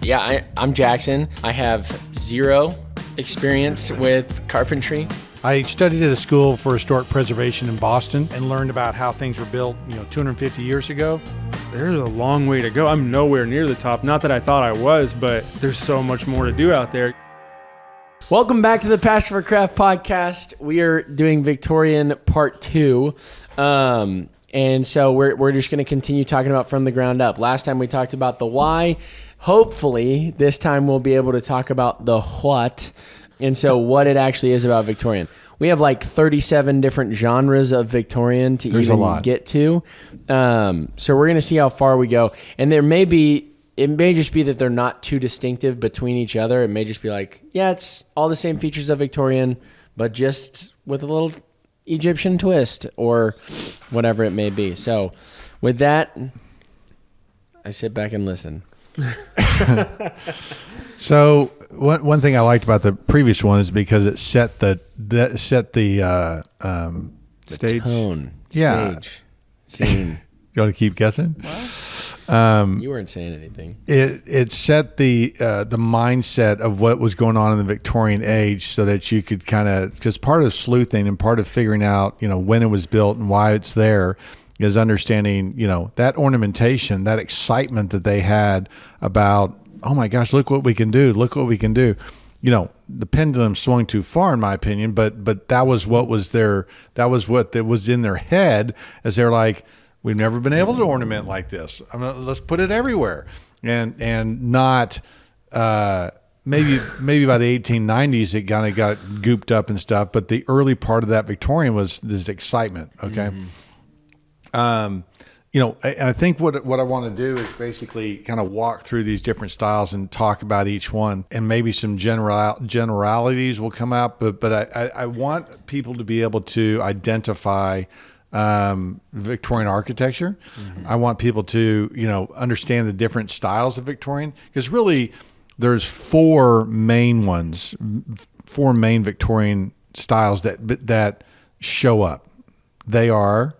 Yeah, I'm Jackson. I have zero experience with carpentry. I studied at a school for historic preservation in Boston and learned about how things were built, 250 years ago. There's a long way to go. I'm nowhere near the top. Not that I thought I was, but there's so much more to do out there. Welcome back to the Passion for Craft podcast. We are doing Victorian part 2. And so we're just going to continue talking about from the ground up. Last time we talked about the why. Hopefully this time we'll be able to talk about the what. And so what it actually is about Victorian. We have like 37 different genres of Victorian to even get to. So we're going to see how far we go. And it may just be that they're not too distinctive between each other. It may just be like, yeah, it's all the same features of Victorian, but just with a little Egyptian twist or whatever it may be. So with that, I sit back and listen. So one thing I liked about the previous one is because it set the stage tone. Yeah. Stage. Scene. You want to keep guessing? You weren't saying anything. It set the mindset of what was going on in the Victorian age, so that you could because part of sleuthing and part of figuring out when it was built and why it's there is understanding that ornamentation, that excitement that they had about, oh my gosh, look what we can do, the pendulum swung too far in my opinion, but that was what was in their head, as they're like, we've never been able to ornament like this. Let's put it everywhere, and not maybe by the 1890s it kind of got gooped up and stuff. But the early part of that Victorian was this excitement. Okay, I think what I want to do is basically kind of walk through these different styles and talk about each one, and maybe some generalities will come out. But I want people to be able to identify Victorian architecture. Mm-hmm. I want people to, understand the different styles of Victorian, because really there's four main Victorian styles that show up. They are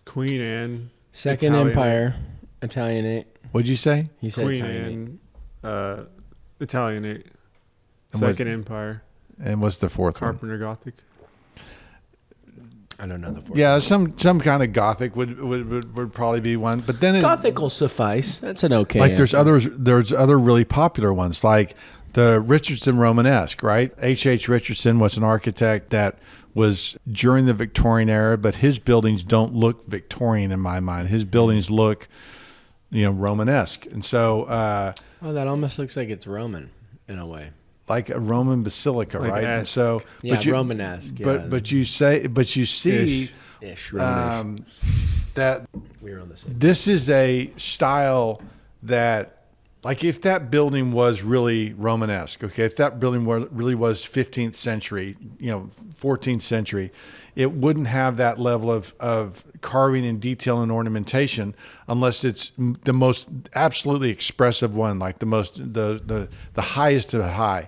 Queen Anne, Second Empire, Italianate. What'd you say? He said Queen Anne, Italianate, Second Empire. And what's the fourth one? Carpenter Gothic. I don't know the fourth. Yeah, some kind of Gothic would probably be one, but then Gothic will suffice. That's an okay. Like there's other really popular ones, like the Richardson Romanesque, right? H.H. Richardson was an architect that was during the Victorian era, but his buildings don't look Victorian in my mind. His buildings look, Romanesque, and so. That almost looks like it's Roman in a way. Like a Roman basilica, like right? Esque. And so, Romanesque. Yeah. But you see Ish, that we're on the same. This is a style that, like, if that building was really Romanesque, okay, if that building really was 15th century, 14th century, it wouldn't have that level of carving and detail and ornamentation unless it's the most absolutely expressive one, like the highest of the high.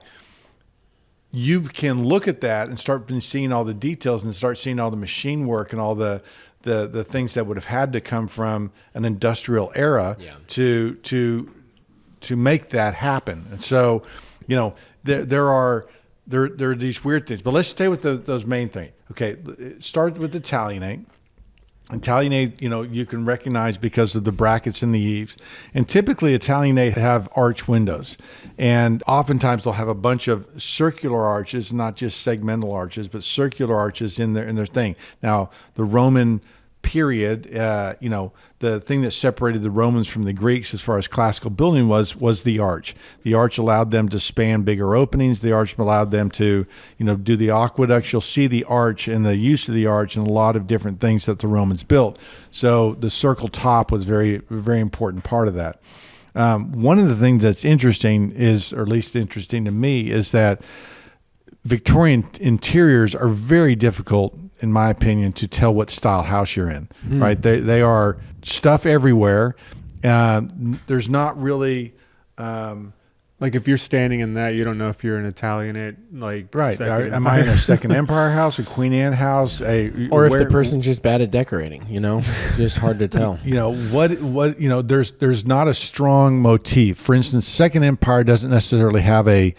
You can look at that and start seeing all the details and start seeing all the machine work and all the things that would have had to come from an industrial era to make that happen. And so, there are these weird things, but let's stay with those main things. Okay, start with Italianate. Italianate, you can recognize because of the brackets in the eaves. And typically Italianate have arch windows. And oftentimes they'll have a bunch of circular arches, not just segmental arches, but circular arches in their thing. Now, the Roman period, the thing that separated the Romans from the Greeks as far as classical building was the arch. The arch allowed them to span bigger openings. The arch allowed them to, do the aqueducts. You'll see the arch and the use of the arch in a lot of different things that the Romans built. So the circle top was very, very important part of that. One of the things that's interesting is, or at least interesting to me, is that Victorian interiors are very difficult, in my opinion, to tell what style house you're in, right? They are stuff everywhere. There's not really Like if you're standing in that, you don't know if you're an Italianate, like Right. second Am I in a Second Empire house, a Queen Anne house, or if the person's just bad at decorating? It's just hard to tell. There's not a strong motif. For instance, Second Empire doesn't necessarily have a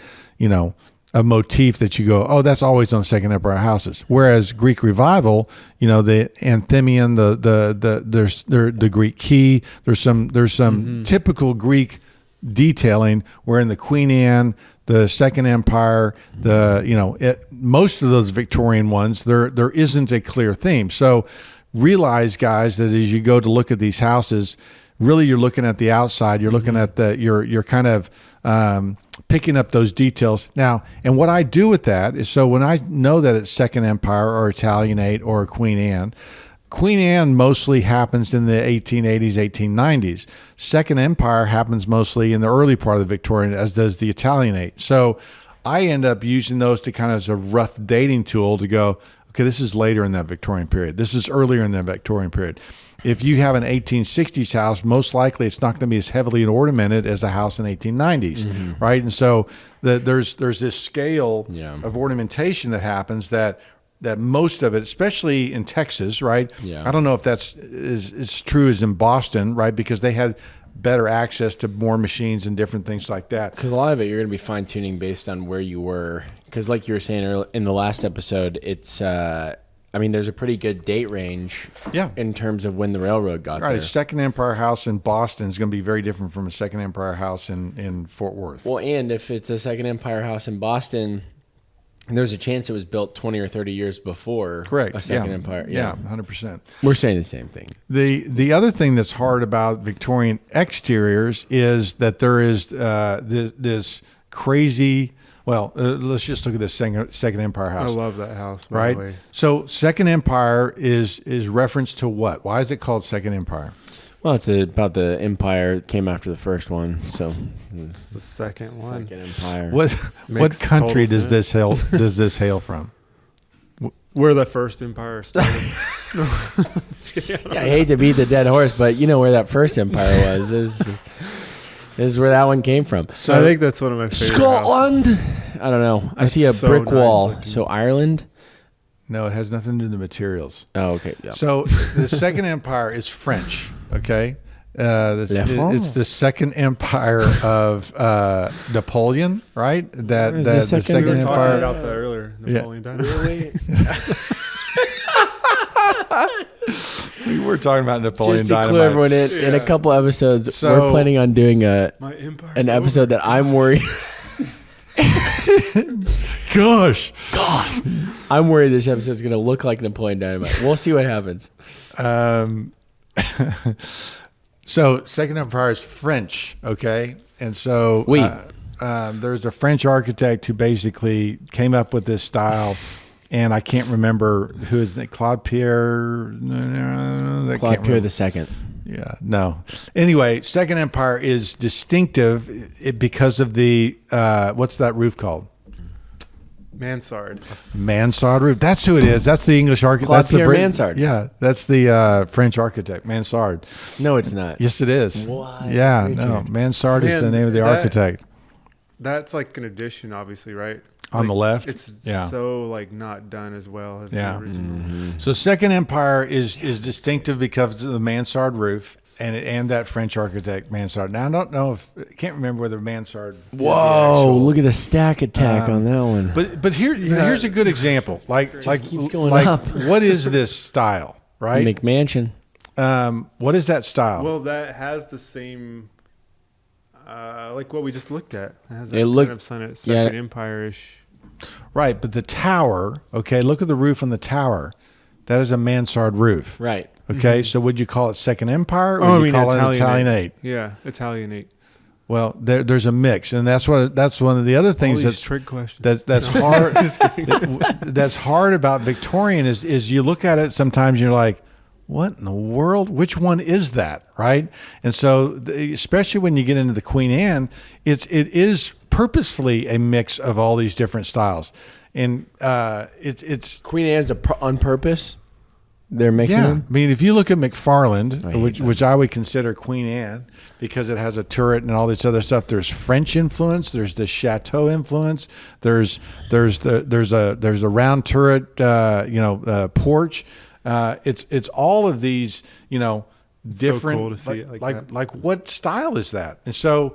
motif that you go, oh, that's always on Second Empire houses. Whereas Greek Revival, the Anthemion, the Greek key, there's some typical Greek detailing, where in the Queen Anne, the Second Empire, most of those Victorian ones, there isn't a clear theme. So realize, guys, that as you go to look at these houses, really you're looking at the outside. You're looking at you're kind of picking up those details. Now, and what I do with that is, so when I know that it's Second Empire or Italianate or Queen Anne mostly happens in the 1880s, 1890s. Second Empire happens mostly in the early part of the Victorian, as does the Italianate. So I end up using those to kind of as a rough dating tool to go, okay, this is later in that Victorian period. This is earlier in that Victorian period. If you have an 1860s house, most likely it's not going to be as heavily ornamented as a house in 1890s, right? And so there's this scale of ornamentation that happens that most of it, especially in Texas, right? Yeah. I don't know if that's as true as in Boston, right? Because they had better access to more machines and different things like that. Because a lot of it, you're going to be fine-tuning based on where you were. Because like you were saying in the last episode, it's, there's a pretty good date range in terms of when the railroad got there. Right, a Second Empire house in Boston is going to be very different from a Second Empire house in Fort Worth. Well, and if it's a Second Empire house in Boston, there's a chance it was built 20 or 30 years before a Second Empire. Yeah, 100%. We're saying the same thing. The other thing that's hard about Victorian exteriors is that there is this crazy... Well, let's just look at this Second Empire house. I love that house, by right? the way. So Second Empire is reference to what? Why is it called Second Empire? Well, it's about the empire that came after the first one, so It's the second one. Second Empire. What country does this hail from? Where the first empire started. I hate to beat the dead horse, but you know where that first empire was. This is where that one came from. So I think that's one of my favorite Scotland. houses. I don't know. I That's see a so brick nice wall. looking. So Ireland. No, it has nothing to do with the materials. Oh, okay. Yeah. So the Second Empire is French. Okay, it's the Second Empire of Napoleon, right? The Second We were talking Empire. about that earlier. Napoleon Dynamite. Really? We were talking about Napoleon Just to Dynamite. clue everyone in a couple episodes, So- we're planning on doing My empire. an episode that I'm worried. Gosh. I'm worried this episode is going to look like Napoleon Dynamite. We'll see what happens. So Second Empire is French, okay? And so Oui. there's a French architect who basically came up with this style, and I can't remember who is it, Claude Pierre? Claude Pierre the Second. Yeah, no. Anyway, Second Empire is distinctive because of the, what's that roof called? Mansard. Mansard roof. That's who it is. That's the English architect. Claude That's the Pierre Mansard. Yeah, that's the French architect, Mansard. No, it's not. Yes, it is. What? Yeah, Richard. no. Mansard is the Man, name of the architect. That's like an addition, obviously, right? On the left? It's Yeah. so like not done as well as Yeah. the original. So Second Empire is distinctive because of the mansard roof and that French architect Mansard. Now I don't know I can't remember whether Mansard. did the Whoa! actual- Look at the stack attack on that one. But here's a good example. Like keeps going like up. what is this style? Right? McMansion. What is that style? Well, that has the same, like what we just looked at. It has It looked- kind of Second yeah. Empire-ish. Right, but the tower. Okay, look at the roof on the tower. That is a mansard roof. Right. Okay, so would you call it Second Empire or Oh, would you call it Italianate? Yeah, Italianate. Well, there's a mix, and that's one of the other things All these that's trick questions. that's hard. That's hard about Victorian is you look at it sometimes and you're like, what in the world? Which one is that, right? And so, especially when you get into the Queen Anne, it is purposefully a mix of all these different styles, and it's Queen Anne's on purpose. they're mixing Yeah, them? I mean, if you look at McFarland, I hate which I would consider Queen Anne because it has a turret and all this other stuff. There's French influence. There's the chateau influence. There's a round turret, porch. It's all of these, different. So cool to see it like what style is that? And so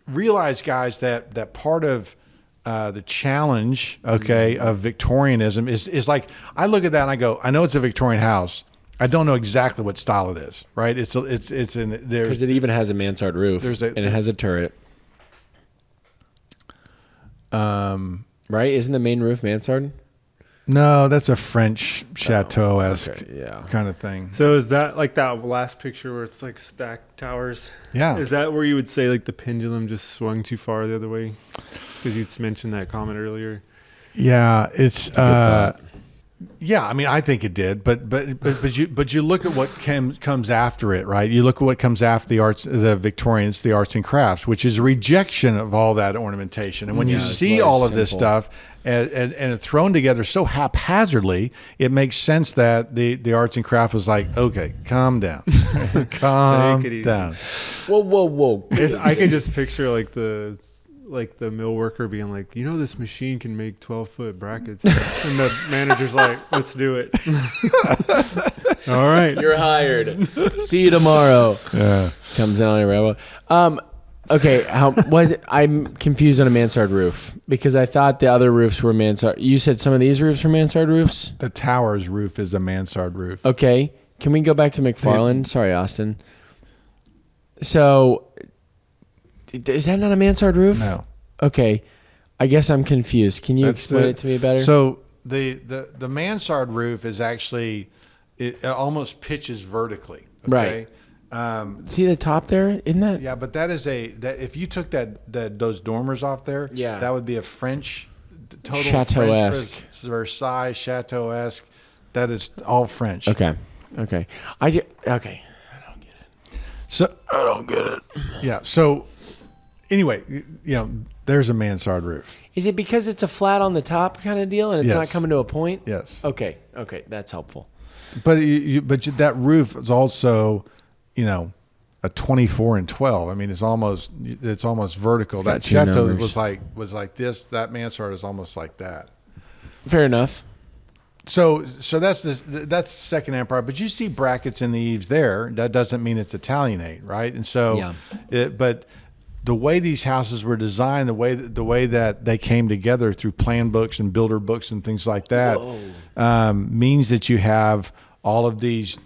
realize, guys, that part of the challenge, of Victorianism is like, I look at that and I go, I know it's a Victorian house. I don't know exactly what style it is, right? It's in there Because it even has a mansard roof, and it has a turret. Right? Isn't the main roof mansard? No, that's a French chateau-esque yeah. kind of thing. So is that like that last picture where it's like stacked towers? Yeah. Is that where you would say like the pendulum just swung too far the other way? Because you'd mentioned that comment earlier. Yeah, it's yeah. I mean, I think it did, but you look at what comes after it, right? You look at what comes after the Victorians, the arts and crafts, which is a rejection of all that ornamentation. And when you see all of this stuff and thrown together so haphazardly, it makes sense that the arts and craft was like, okay, calm down, calm down. Whoa. I can just picture like the mill worker being like, this machine can make 12-foot brackets. And the manager's like, let's do it. All right. You're hired. See you tomorrow. Yeah. Comes in on a railroad. Okay, I'm confused on a mansard roof because I thought the other roofs were mansard. You said some of these roofs were mansard roofs? The tower's roof is a mansard roof. Okay. Can we go back to McFarland? Sorry, Austin. So, is that not a mansard roof? No. Okay. I guess I'm confused. Can you explain it to me better? So the mansard roof is actually, it almost pitches vertically. Okay? Right. See the top there? Isn't that? Yeah, but that if you took those dormers off there, that would be a French, total Chateau-esque. French, Versailles, Chateau-esque. That is all French. Okay. I don't get it. So I don't get it. Yeah. So anyway, there's a mansard roof. Is it because it's a flat on the top kind of deal and it's not coming to a point? Yes. Okay, that's helpful. But that roof is also, a 24 and 12. I mean, it's almost vertical. That chateau was like this. That mansard is almost like that. Fair enough. So that's the second empire. But you see brackets in the eaves there. That doesn't mean it's Italianate, right? And so, but the way these houses were designed, the way that they came together through plan books and builder books and things like that, means that you have all of these,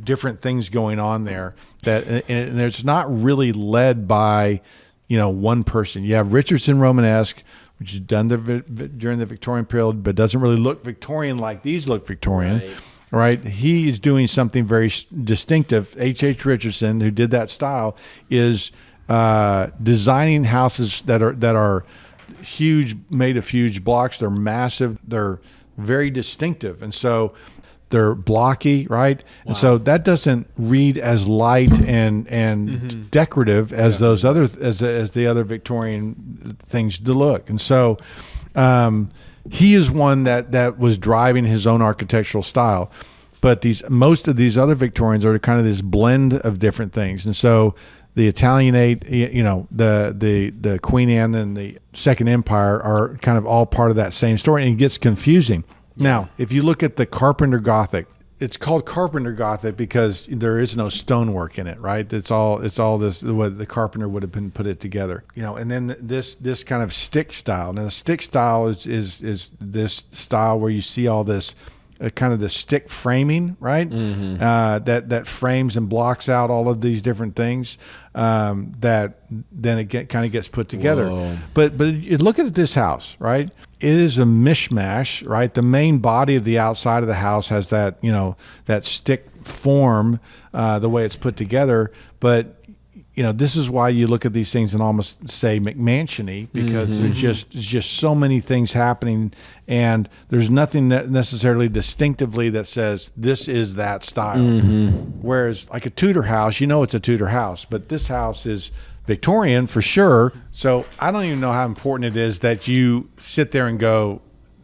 different things going on there and it's not really led by, one person. You have Richardson Romanesque, which is done during the Victorian period, but doesn't really look Victorian like these look Victorian. Right? He is doing something very distinctive. H.H. Richardson, who did that style, is designing houses that are huge, made of huge blocks. They're massive. They're very distinctive, and so they're blocky, right? Wow. And so that doesn't read as light and decorative as those other as the other Victorian things to look. And so he is one that was driving his own architectural style. But most of these other Victorians are kind of this blend of different things. And so the Italianate, the Queen Anne and the Second Empire are kind of all part of that same story, and it gets confusing. Now, if you look at the Carpenter Gothic, it's called Carpenter Gothic because there is no stonework in it, right? It's all this what the carpenter would have put it together, And then this kind of stick style. Now, the stick style is this style where you see all this kind of the stick framing, right? Mm-hmm. That frames and blocks out all of these different things. That then it kind of gets put together. Whoa. But you look at this house, right? It is a mishmash, right? The main body of the outside of the house has that that stick form, the way it's put together. But this is why you look at these things and almost say McMansion-y, because there's just so many things happening, and there's nothing that necessarily distinctively that says this is that style. Mm-hmm. Whereas like a Tudor house, it's a Tudor house, but this house is Victorian for sure. So I don't even know how important it is that you sit there and go,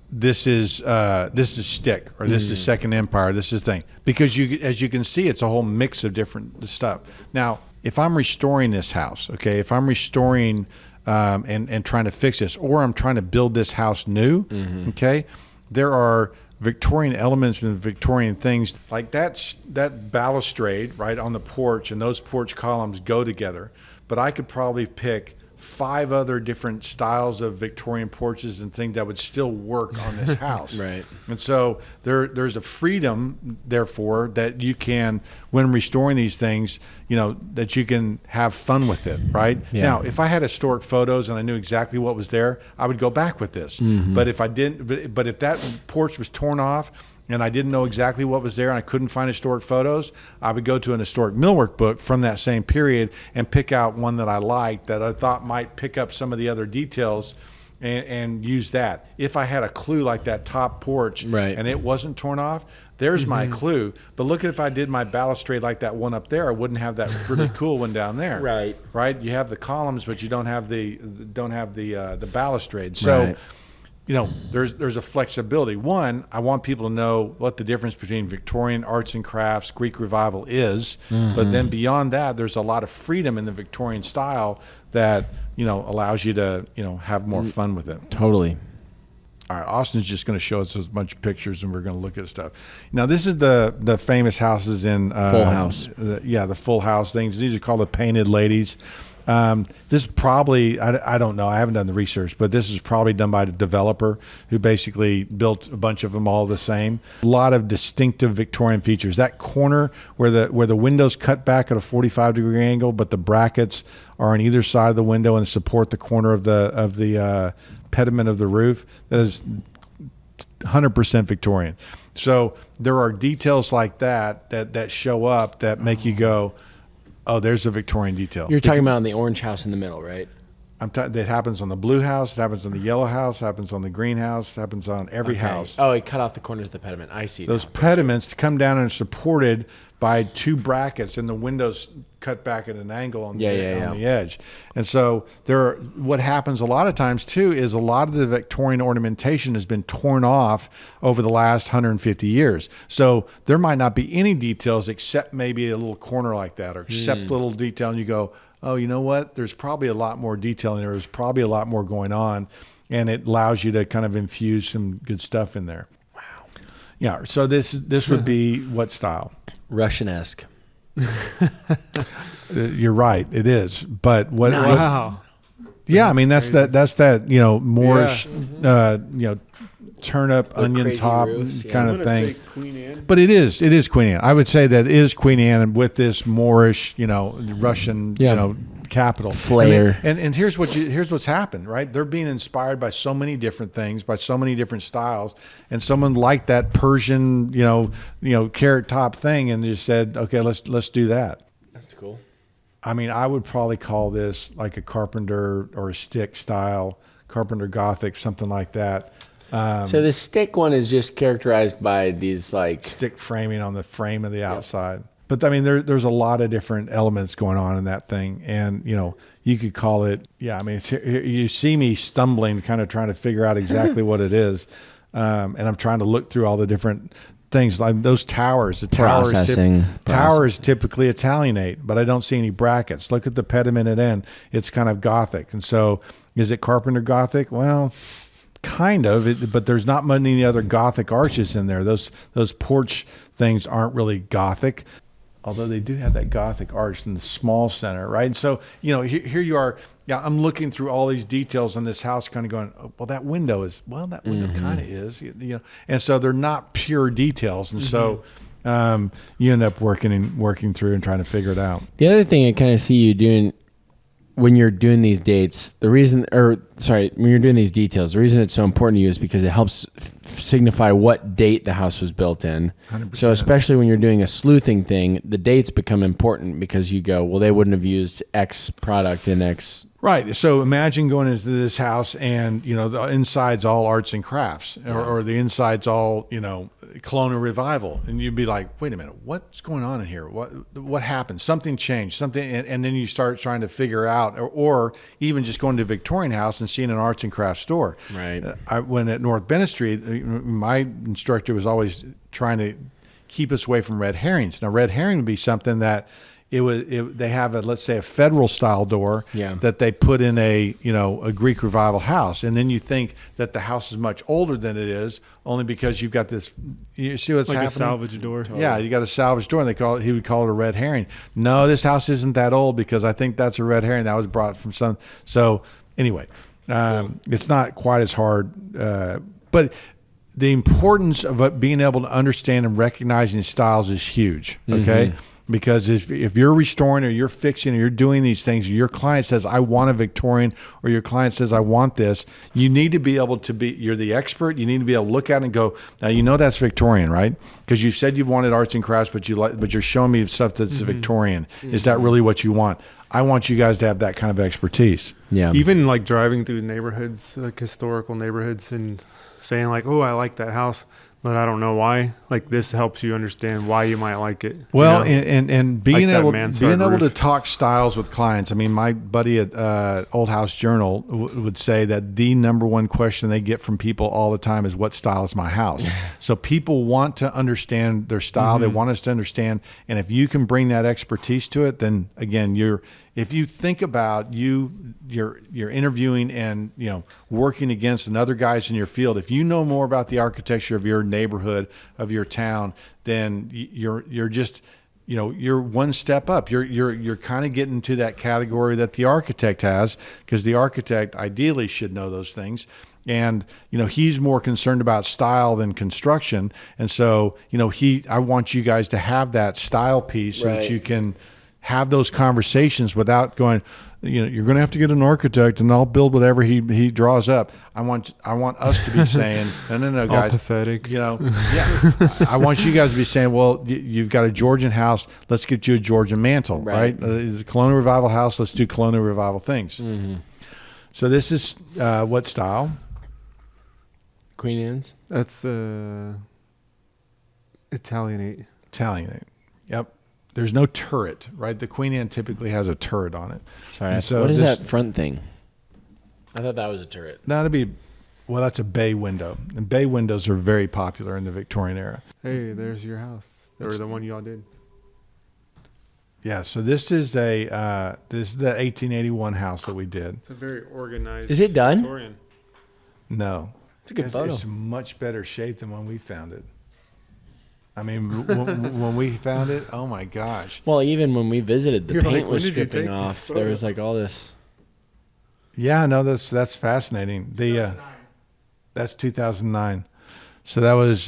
this is stick, or this is Second Empire, this is thing. Because as you can see, it's a whole mix of different stuff. Now, if I'm restoring this house, okay, if I'm restoring and trying to fix this, or I'm trying to build this house new, okay, there are Victorian elements and Victorian things like that balustrade right on the porch, and those porch columns go together. But I could probably pick 5 other different styles of Victorian porches and things that would still work on this house. Right. And so there's a freedom, therefore, that you can, when restoring these things, that you can have fun with it, right? Yeah. Now, if I had historic photos and I knew exactly what was there, I would go back with this. But if I didn't, but if that porch was torn off and I didn't know exactly what was there and I couldn't find historic photos, I would go to an historic millwork book from that same period and pick out one that I liked, that I thought might pick up some of the other details, and use that. If I had a clue like that top porch, right, and it wasn't torn off, there's my clue. But look, if I did my balustrade like that one up there, I wouldn't have that really cool one down there. Right. You have the columns, but you don't have the balustrade. So. Right. There's a flexibility. One, I want people to know what the difference between Victorian arts and crafts, Greek revival is. But then beyond that, there's a lot of freedom in the Victorian style that, allows you to, have more fun with it. Totally. All right, Austin's just going to show us a bunch of pictures, and we're going to look at stuff. Now, this is the famous houses in Full House. The Full House things. These are called the Painted Ladies. This is probably, I don't know, I haven't done the research, but this is probably done by the developer who basically built a bunch of them all the same. A lot of distinctive Victorian features. That corner where the windows cut back at a 45-degree angle, but the brackets are on either side of the window and support the corner of the pediment of the roof. That is 100% Victorian. So there are details like that show up that make you go, oh, there's a Victorian detail. You're talking about on the orange house in the middle, right? That happens on the blue house, it happens on the yellow house, it happens on the green house, it happens on every house. Oh, it cut off the corners of the pediment. I see. Those pediments come down and are supported by 2 brackets, and the windows cut back at an angle on the edge. And so what happens a lot of times too is a lot of the Victorian ornamentation has been torn off over the last 150 years. So there might not be any details except maybe a little corner like that, or except little detail, and you go, oh, you know what? There's probably a lot more detail in there. There's probably a lot more going on, and it allows you to kind of infuse some good stuff in there. Wow. Yeah. So this would be what style? Russian-esque. You're right. It is. But what? Nice. Wow. Yeah, I mean that's that Moorish turnip onion top roofs, kind of thing. Queen Anne. But it is Queen Anne. I would say that it is Queen Anne with this Moorish, Russian, capital flair. And here's what's happened, right? They're being inspired by so many different things, by so many different styles, and someone liked that Persian, carrot top thing, and just said, okay, let's do that. That's cool. I mean, I would probably call this like a carpenter or a stick style, carpenter Gothic, something like that. So the stick one is just characterized by these like stick framing on the frame of the outside. But I mean, there's a lot of different elements going on in that thing, and you could call it. Yeah, I mean, you see me stumbling, kind of trying to figure out exactly what it is, and I'm trying to look through all the different things like those towers. The tower is typically Italianate, but I don't see any brackets. Look at the pediment at end; it's kind of Gothic, and so is it Carpenter Gothic? Well, kind of, but there's not many other Gothic arches in there. Those porch things aren't really Gothic. Although they do have that Gothic arch in the small center, right? And so, here you are. Yeah, I'm looking through all these details on this house, kind of going, oh, well, that window kind of is, And so they're not pure details, and so you end up working through and trying to figure it out. The other thing I kind of see you doing when you're doing these dates, when you're doing these details, the reason it's so important to you is because it helps signify what date the house was built in. 100%. So especially when you're doing a sleuthing thing, the dates become important because you go, well, they wouldn't have used X product in X. Right. So imagine going into this house and, the inside's all arts and crafts, or the inside's all, colonial revival, and you'd be like, wait a minute, what's going on in here? What happened? Something changed, and then you start trying to figure out, or even just going to a Victorian house and seeing an arts and crafts store. Right. When at North Bennett Street, my instructor was always trying to keep us away from red herrings. Now, red herring would be something that they have let's say a federal style door that they put in a Greek revival house, and then you think that the house is much older than it is, only because you've got this. You see what's like happening? a salvage door. Yeah, you got a salvage door, and he would call it a red herring. No, this house isn't that old, because I think that's a red herring that was brought from some. So anyway, it's not quite as hard, but the importance of being able to understand and recognizing styles is huge. Okay. Mm-hmm. Because if you're restoring or you're fixing or you're doing these things, your client says, I want a Victorian, or your client says, I want this, you need to be able to you're the expert. You need to be able to look at it and go, now, that's Victorian, right? Because you said you've wanted arts and crafts, but you're showing me stuff that's Victorian. Mm-hmm. Is that really what you want? I want you guys to have that kind of expertise. Yeah. Even like driving through neighborhoods, like historical neighborhoods, and saying like, oh, I like that house, but I don't know why. Like, this helps you understand why you might like it. Well, and being like able to talk styles with clients. I mean, my buddy at Old House Journal would say that the number one question they get from people all the time is, what style is my house? So people want to understand their style. Mm-hmm. They want us to understand. And if you can bring that expertise to it, then again, if you think about you're interviewing and working against another guys in your field, if you know more about the architecture of your neighborhood, of your town, then you're just you're one step up. You're kind of getting to that category that the architect has, because the architect ideally should know those things. And he's more concerned about style than construction. And so I want you guys to have that style piece, so that you can have those conversations without going, you're going to have to get an architect and I'll build whatever he draws up. I want us to be saying, no, guys. All pathetic. Yeah. I want you guys to be saying, well, you've got a Georgian house. Let's get you a Georgian mantle, right? It's a colonial revival house. Let's do colonial revival things. Mm-hmm. So this is what style? Queen Anne's. That's Italianate. Yep. There's no turret, right? The Queen Anne typically has a turret on it. Sorry, so what is that front thing? I thought that was a turret. That's a bay window. And bay windows are very popular in the Victorian era. Hey, there's your house. Or the one y'all did. Yeah, so this is the 1881 house that we did. It's a very organized. Is it done? Victorian. No. It's a good photo. It's much better shape than when we found it. I mean, when we found it, oh my gosh. Well, even when we visited, the paint was stripping off. There was like all this. Yeah, no, that's fascinating. That's 2009. So that was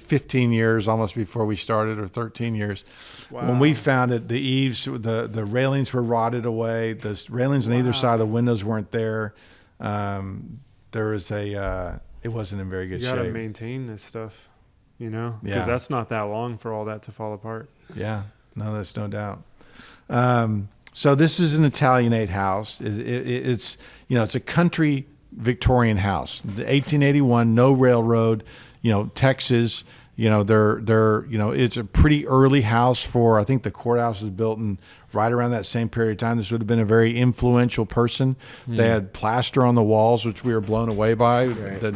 15 years almost before we started, or 13 years. Wow. When we found it, the eaves, the railings were rotted away. The railings on either side of the windows weren't there. There was it wasn't in very good shape. You got to maintain this stuff. Because that's not that long for all that to fall apart. Yeah, no, there's no doubt. So this is an Italianate house. It's a country Victorian house. The 1881, no railroad. Texas. It's a pretty early house for. I think the courthouse was built in right around that same period of time. This would have been a very influential person. They had plaster on the walls, which we were blown away by. Right. That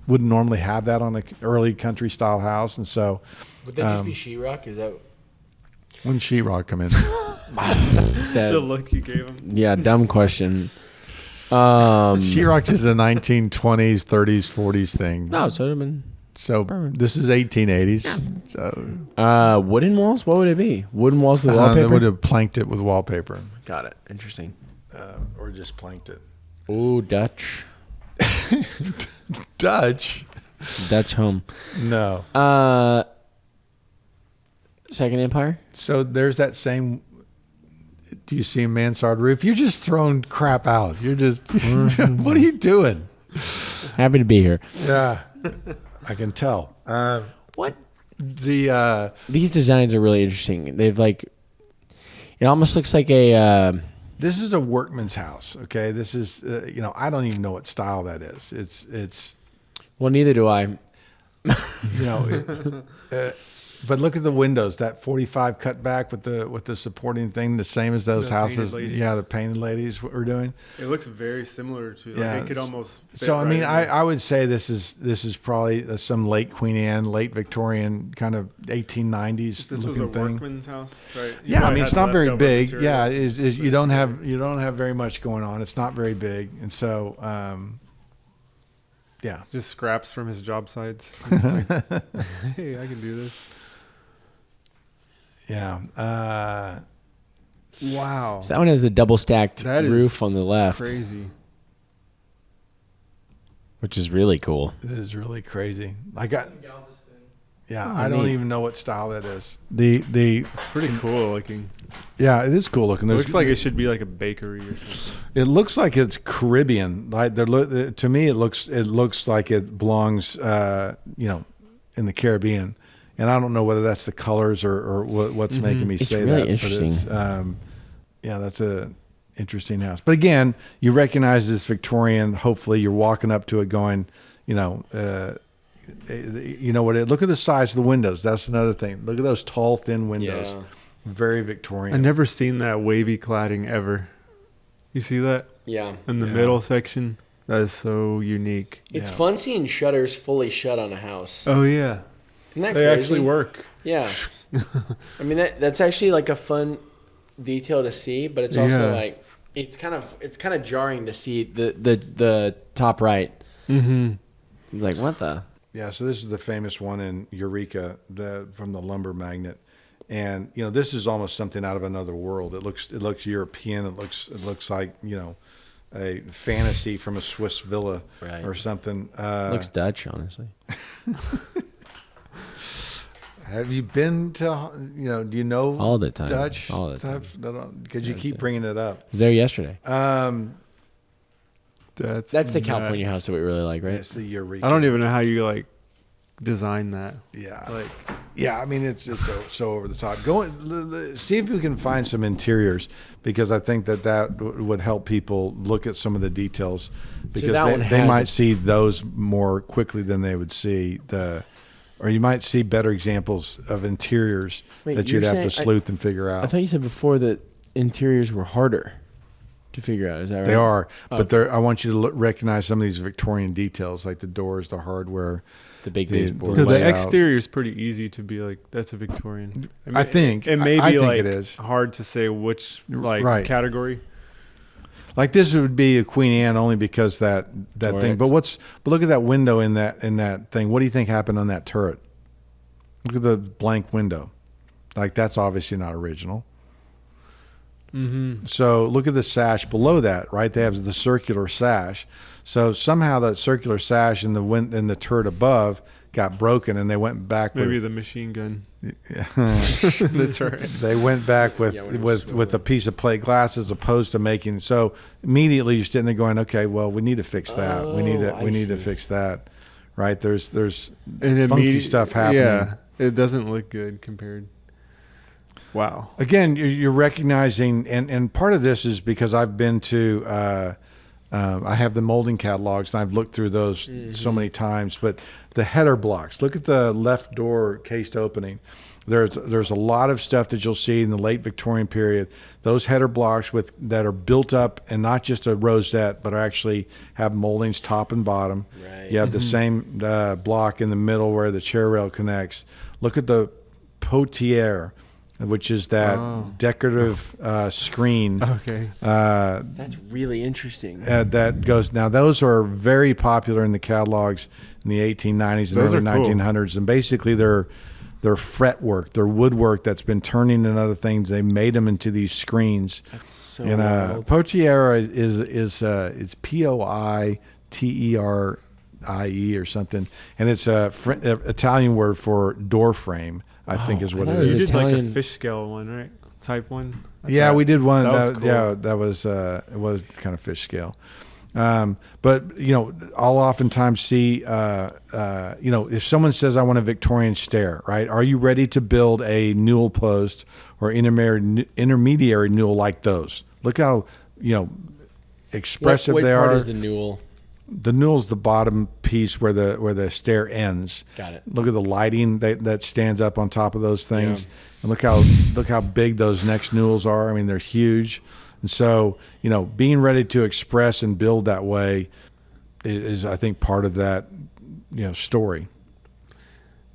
wouldn't normally have that on an early country style house, and so. Would that just be sheetrock? Is that? When sheetrock come in? The look you gave him. Yeah, dumb question. Sheetrock is a 1920s, 30s, 40s thing. No, so it would have been. So perfect. This is 1880s. Yeah. So. Wooden walls? What would it be? Wooden walls with wallpaper? They would have planked it with wallpaper. Got it. Interesting. Or just planked it. Ooh, Dutch. Dutch? Dutch home. No. Second Empire? So there's that same... Do you see a mansard roof? You're just throwing crap out. You're just... What are you doing? Happy to be here. Yeah. I can tell. What? These designs are really interesting. They've it almost looks like a. This is a workman's house. Okay, this is I don't even know what style that is. It's. Well, neither do I. You know, but look at the windows. That 45 cut back with the supporting thing, the same as those The houses. painted ladies. Yeah, the painted ladies. What we're doing. It looks very similar to. Like, Yeah. it could almost. Fit So I right mean, in I would say this is probably some late Queen Anne, late Victorian kind of 1890s This was looking a thing. workman's house, right? You Yeah, I probably mean it's had not very leftover big. materials. Yeah, is you don't have very much going on. It's not very big, and so yeah. Just scraps from his job sites. It's like, hey, I can do this. Yeah. Wow, So that one has the double stacked That is roof on the left, crazy. which is really cool. It is really crazy. I got. Yeah, Oh, I don't neat. even know what style that is. The It's pretty cool looking. yeah, it is cool looking. It looks like it should be like a bakery or something. It looks like it's Caribbean. Like to me, it looks like it belongs, in the Caribbean. And I don't know whether that's the colors or what's making me It's say really that. interesting. But it's, yeah, that's a interesting house. But again, you recognize this Victorian. Hopefully, you're walking up to it, going, you know what? Look at the size of the windows. That's another thing. Look at those tall, thin windows. Yeah. Very Victorian. I never seen that wavy cladding ever. You see that Yeah. in the Yeah. middle section? That is so unique. It's Yeah. fun seeing shutters fully shut on a house. Oh yeah, Isn't that they crazy? actually work. Yeah. I mean that's actually like a fun detail to see, but it's also Yeah. like it's kind of jarring to see the top right. Mm-hmm. It's like what the? Yeah, so this is the famous one in Eureka, from the lumber magnet, and this is almost something out of another world. It looks European. It looks like a fantasy from a Swiss villa Right. or something. Looks Dutch, honestly. Have you been to do you know All the time. Dutch All the stuff? Because you Yes, keep sir. bringing it up. I was there yesterday. That's the California nuts. house that we really like, right? It's the Eureka. I don't even know how you like design that. Yeah. Like, Yeah, I mean it's so over the top. See if you can find some interiors, because I think that would help people look at some of the details, because that one they has might a- see those more quickly than they would see or you might see better examples of interiors Wait, that you're you'd have to saying- sleuth and figure out. I thought you said before that interiors were harder to figure out. Is that right? They are, but Okay. I want you to recognize some of these Victorian details, like the doors, the hardware. The big the- baseboard. the the layout. exterior is pretty easy to be like, that's a Victorian. I think it may I be think like it is. hard to say which Right. category. Like this would be a Queen Anne only because that Or thing. it's- But look at that window in that thing. What do you think happened on that turret? Look at the blank window. Like that's obviously not original. Mm-hmm. So look at the sash below that, right? They have the circular sash. So somehow that circular sash in the turret above got broken, and they went back Maybe with the machine gun. That's right. they went back with Yeah, when it was with a piece of plate glass, as opposed to making. So immediately you're sitting there going, okay, well we need to fix that. we need Oh, to see. fix that. Right? There's And funky stuff happening. Yeah, it doesn't look good compared. Wow. Again, you're recognizing, and part of this is because I've been to, I have the molding catalogs, and I've looked through those so many times. But the header blocks, look at the left door cased opening. There's a lot of stuff that you'll see in the late Victorian period. Those header blocks that are built up, and not just a rosette, but actually have moldings top and bottom. Right. You have the same block in the middle where the chair rail connects. Look at the potiere, which is that decorative screen. Okay. That's really interesting. That goes. Now those are very popular in the catalogs in the 1890s and Those early are cool. 1900s, and basically they're fretwork, they're woodwork that's been turned into other things. They made them into these screens. That's so And wild. potiere is it's Poitierie or something, and it's a Italian word for door frame. I think is I what thought it it was You is. did like Italian- a fish scale one, right? Type one. I Yeah, thought we did one. that was That, cool. Yeah, that was it was kind of fish scale. But I'll oftentimes see if someone says I want a Victorian stair, right? Are you ready to build a newel post or intermediary newel like those? Look how expressive what they part are. is the newel? The newel's the bottom piece where the stair ends. Got it. Look at the lighting that stands up on top of those things, and look how big those next newels are. I mean, they're huge, and so being ready to express and build that way is I think part of that story.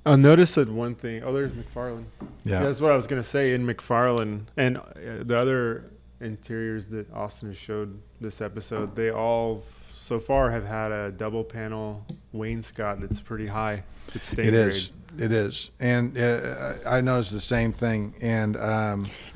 I noticed that one thing. Oh, there's McFarland. Yeah, that's what I was gonna say. In McFarland and the other interiors that Austin has showed this episode, they all so far have had a double panel wainscot that's pretty high. It's stain grade. It is, and I noticed the same thing. And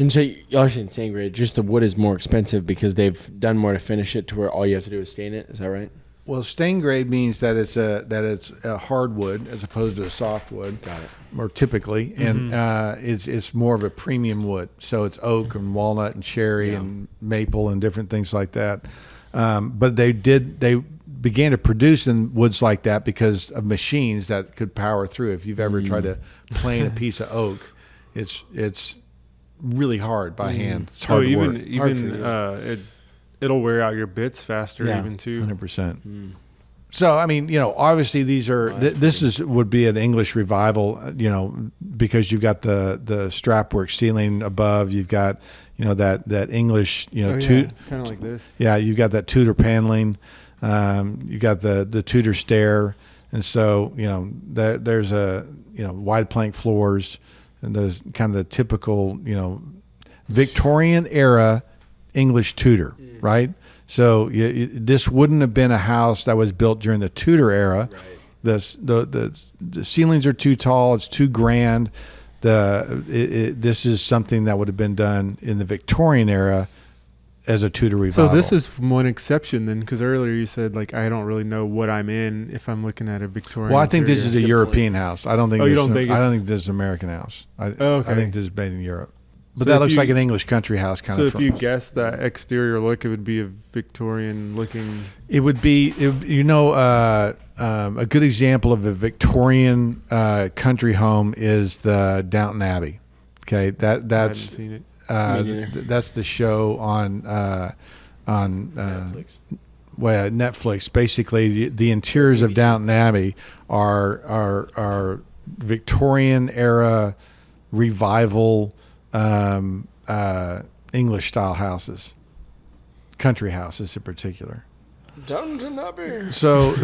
so y'all are saying stain grade, just the wood is more expensive because they've done more to finish it to where all you have to do is stain it. Is that right? Well, stain grade means that it's a hardwood as opposed to a softwood. Got it. Or typically, and it's more of a premium wood. So it's oak and walnut and cherry and maple and different things like that. But they began to produce in woods like that because of machines that could power through. If you've ever tried to plane a piece of oak, it's really hard by hand. It's hard to work. It'll wear out your bits faster even too. 100%. So I mean, obviously these are would be an English revival, because you've got the strapwork ceiling above, you've got that English, kind of like this. Yeah, you've got that Tudor paneling, you got the Tudor stair, and so there's a wide plank floors, and those kind of the typical Victorian era English Tudor, right? So this wouldn't have been a house that was built during the Tudor era. Right. The ceilings are too tall. It's too grand. This is something that would have been done in the Victorian era as a Tudor revival. So this is one exception then, because earlier you said I don't really know what I'm in if I'm looking at a Victorian. Well, I think this is a European house. I don't think. Oh, you don't think? I don't think this is an American house. I think this is made in Europe. But so that looks like an English country house kind of. So if you guess that exterior look, it would be a Victorian looking. It would be, a good example of a Victorian country home is the Downton Abbey. Okay, that's I haven't seen it. That's the show on Netflix. Well, Netflix. Basically, the interiors of Downton Abbey are Victorian era revival. English style houses, country houses in particular. Downton Abbey. So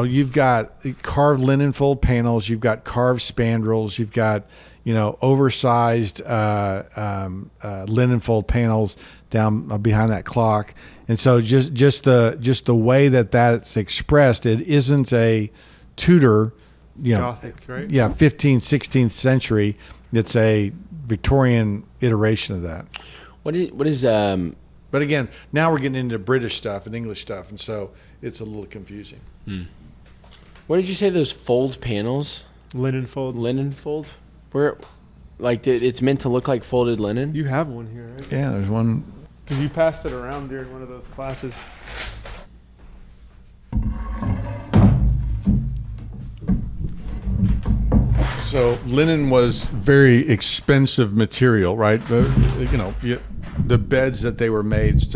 you've got carved linen fold panels, you've got carved spandrels, you've got oversized linen fold panels down behind that clock, and so just the way that's expressed, it isn't a Tudor, Gothic, right? Yeah, 15th, 16th century. It's a Victorian iteration of that. What is But again, now we're getting into British stuff and English stuff, and so it's a little confusing. What did you say? Those fold panels? Linen fold. Linen fold? Where, it's meant to look like folded linen? You have one here, right? Yeah, there's one. Because you passed it around during one of those classes. So linen was very expensive material, right? The beds that they were made, it's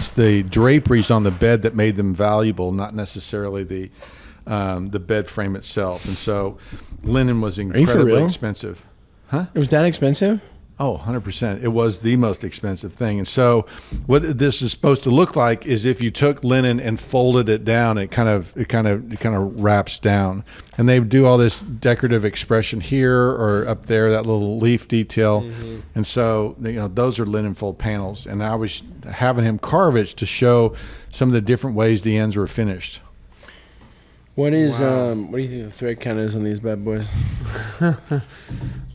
the draperies on the bed that made them valuable, not necessarily the bed frame itself. And so linen was incredibly expensive. Huh? It was that expensive? Oh, 100%. It was the most expensive thing. And so what this is supposed to look like is if you took linen and folded it down, it kind of wraps down. And they do all this decorative expression here or up there, that little leaf detail. Mm-hmm. And so, those are linen fold panels. And I was having him carve it to show some of the different ways the ends were finished. What do you think the thread count is on these bad boys?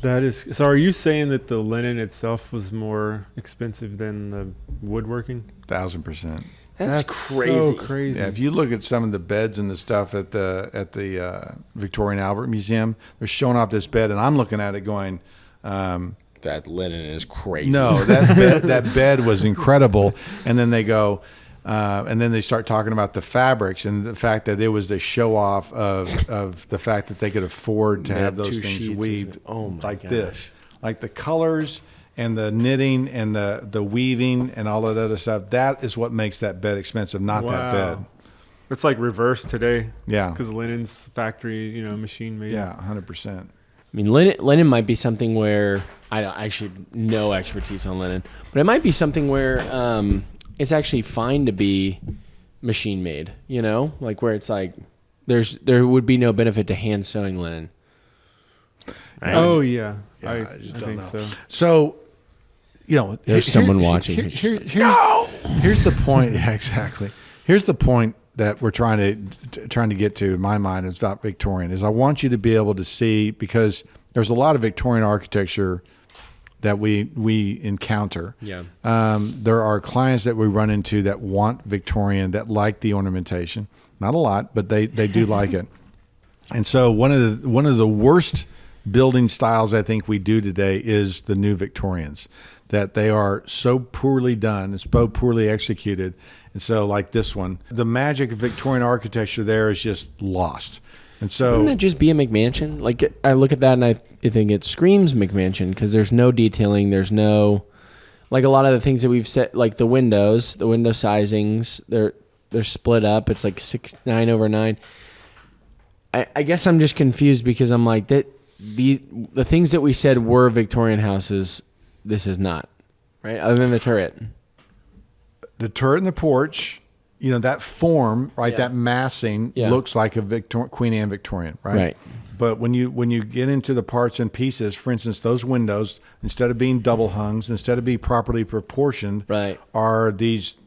That is. So are you saying that the linen itself was more expensive than the woodworking? 1,000%. That's crazy. So crazy. Yeah, if you look at some of the beds and the stuff at the Victorian Albert Museum, they're showing off this bed, and I'm looking at it going, that linen is crazy. No, that bed was incredible. And then they go, and then they start talking about the fabrics and the fact that it was the show off of the fact that they could afford to have those things weaved like this. Like the colors and the knitting and the weaving and all that other stuff, that is what makes that bed expensive, not that bed. It's like reverse today. Yeah. Because linen's factory, machine made. Yeah, 100%. I mean, linen might be something where I don't actually no expertise on linen, but it might be something where it's actually fine to be machine made. Like where it's like there would be no benefit to hand sewing linen. Right? Oh yeah, I think so. So, there's someone watching. Here's the point. Yeah, exactly. Here's the point that we're trying to get to in my mind is about Victorian is I want you to be able to see, because there's a lot of Victorian architecture that we encounter. Yeah. There are clients that we run into that want Victorian, that like the ornamentation. Not a lot, but they do like it. And so one of the worst building styles I think we do today is the new Victorians, that they are so poorly done, it's so poorly executed. And so like this one, the magic of Victorian architecture there is just lost. And so wouldn't that just be a McMansion? Like I look at that and I think it screams McMansion because there's no detailing, there's no, like a lot of the things that we've set, like the window sizings, they're split up. It's like 9/9. I guess I'm just confused because I'm like that. The things that we said were Victorian houses, this is not, right? Other than the turret. The turret and the porch, that form, right? Yeah. That massing looks like a Queen Anne Victorian, right? Right. But when you get into the parts and pieces, for instance, those windows, instead of being double hungs, instead of being properly proportioned, right, are these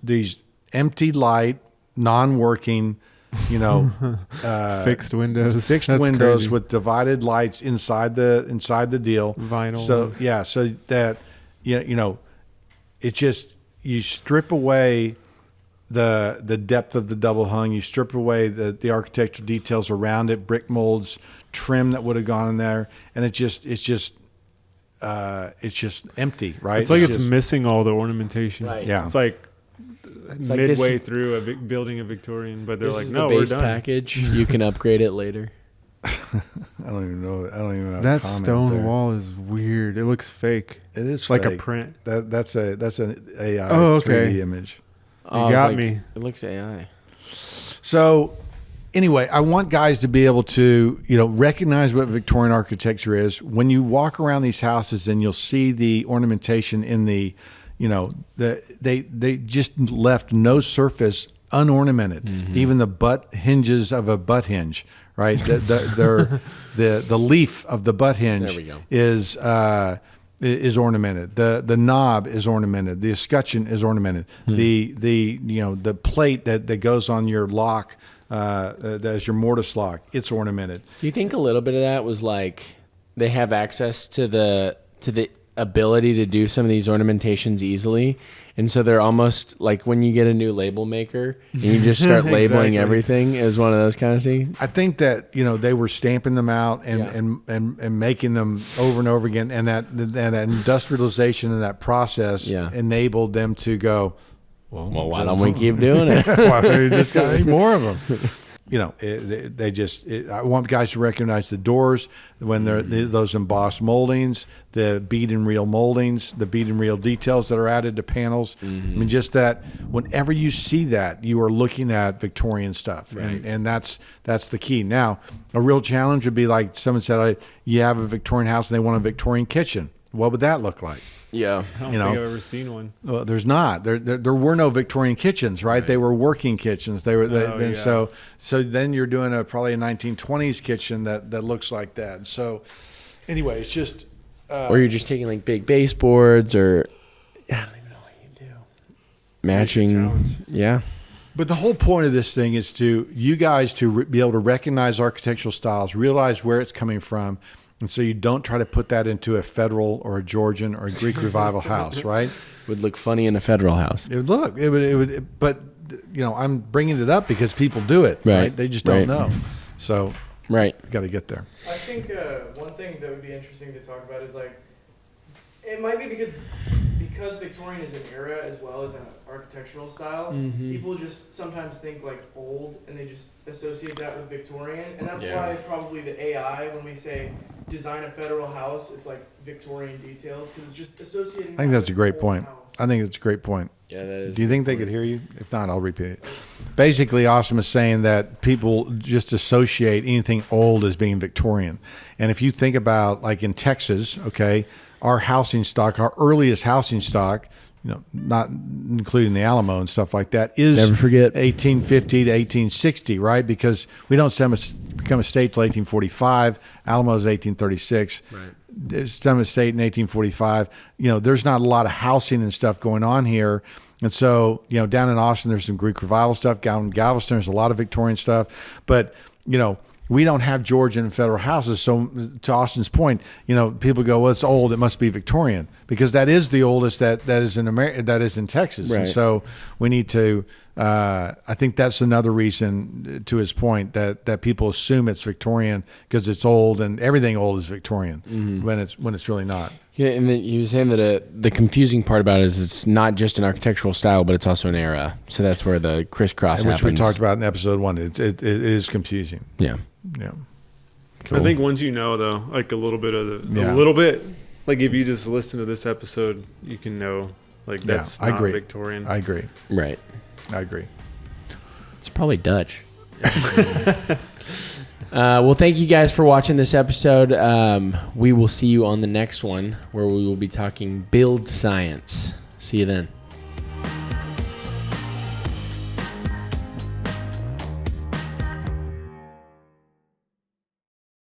empty light, non-working, fixed windows. Fixed That's windows crazy. with divided lights inside the deal. Vinyl. So that it just, you strip away the depth of the double hung, you strip away the architectural details around it, brick molds, trim that would have gone in there, and it's just empty, right? It's like it's missing all the ornamentation. Right. Yeah. It's like like midway through building a Victorian, but they're this like, is no, the we're base done. package. You can upgrade it later. I don't even know. I don't even know. That stone wall is weird. It looks fake. It is like fake. a print. That's an AI 3D image. Oh, got me. It looks AI. So anyway, I want guys to be able to, recognize what Victorian architecture is. When you walk around these houses and you'll see the ornamentation in the, they just left no surface unornamented. Mm-hmm. Even the butt hinges of a butt hinge, right? the leaf of the butt hinge is ornamented. The knob is ornamented. The escutcheon is ornamented. The plate that goes on your lock, as your mortise lock, it's ornamented. Do you think a little bit of that was like they have access to the ability to do some of these ornamentations easily, and so they're almost like when you get a new label maker and you just start labeling everything as one of those kind of things? I think that they were stamping them out and making them over and over again, and that industrialization and that process enabled them to go, well, why don't we keep doing it? Why don't we just got any more of them? I want guys to recognize the doors when they're those embossed moldings, the bead and reel moldings, the bead and reel details that are added to panels. Mm-hmm. I mean, just that whenever you see that, you are looking at Victorian stuff, right. and that's the key. Now, a real challenge would be like someone said, you have a Victorian house and they want a Victorian kitchen. What would that look like? Yeah, I don't think I've ever seen one. Well, there's not. There were no Victorian kitchens, right? They were working kitchens. So then you're doing probably a 1920s kitchen that looks like that. And so anyway, it's just or you're just taking like big baseboards, or I don't even know what you do. Matching, yeah. But the whole point of this thing is to you guys to be able to recognize architectural styles, realize where it's coming from. And so you don't try to put that into a Federal or a Georgian or a Greek Revival house, right? Would look funny in a Federal house. It would. But I'm bringing it up because people do it, right? They just don't know. So got to get there. I think one thing that would be interesting to talk about is like, it might be because Victorian is an era as well as an architectural style, people just sometimes think like old and they just associate that with Victorian. And that's why probably the AI, when we say design a federal house, it's like Victorian details because it's just associating. I think that's a great point. I think it's a great point. Yeah, that is. Do you think they could hear you? If not, I'll repeat it. Basically, Austin is saying that people just associate anything old as being Victorian. And if you think about, like in Texas, okay, our housing stock, our earliest housing stock, not including the Alamo and stuff like that, is Never forget 1850 to 1860, right? Because we don't become a state till 1845. Alamo is 1836. Right. Some state in 1845. There's not a lot of housing and stuff going on here. And so, down in Austin, there's some Greek revival stuff. Down in Galveston, there's a lot of Victorian stuff. But, we don't have Georgian federal houses. So to Austin's point, people go, well, it's old. It must be Victorian, because that is the oldest that is in America, that is in Texas. Right. And so we need to, I think that's another reason, to his point, that people assume it's Victorian because it's old, and everything old is Victorian when it's really not. Yeah, and then he was saying that the confusing part about it is it's not just an architectural style, but it's also an era. So that's where the crisscross happens. Which we talked about in episode 1. It is confusing. Yeah. Yeah. Cool. I think once though, like a little bit, like if you just listen to this episode, you can know, like, that's not Victorian. I agree. Right. I agree. It's probably Dutch. Well, thank you guys for watching this episode. We will see you on the next one, where we will be talking build science. See you then.